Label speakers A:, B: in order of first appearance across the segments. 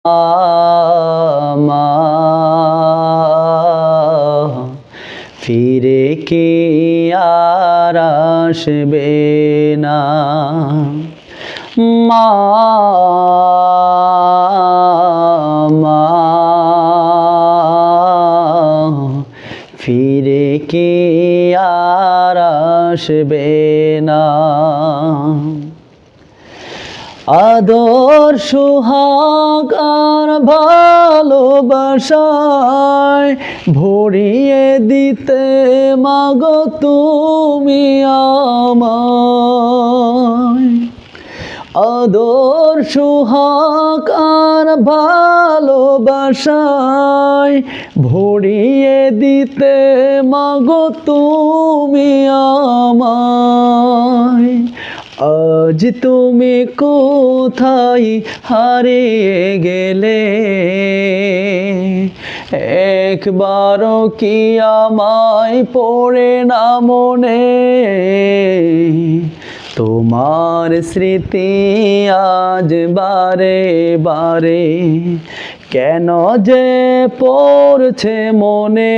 A: মা ফিরে কি আর আসবে না মা ফিরে কি আর আসবে না আদর সোহাগ আর ভালোবাসায় ভরিয়ে দিতে মাগো তুমি আমায় আদর সোহাগ আর ভালোবাসায় ভরিয়ে দিতে মাগো তুমি আমায় আজ তুমি কোথায় হারিয়ে গেলে একবারও কি আমায় পড়ে না মনে তোমার স্মৃতি আজ বারে বারে কেন যে পড়ছে মনে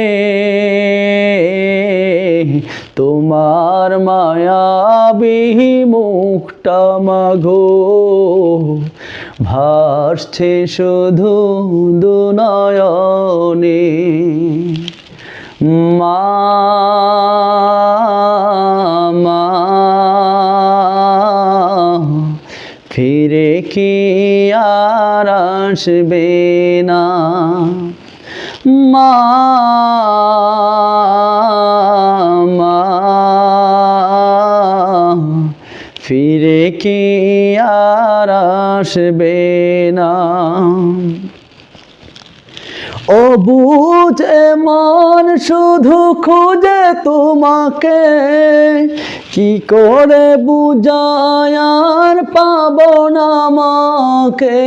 A: তোমার মায়াবী মুখটা মাগো ভাসছে শুধু দুনয়নে মা ফিরে কি আর আসবে না মা ফিরে কি আর আসবে না অবুঝ মন শুধু খুঁজে তোমাকে কি করে বুঝায় আর পাবো না আমাকে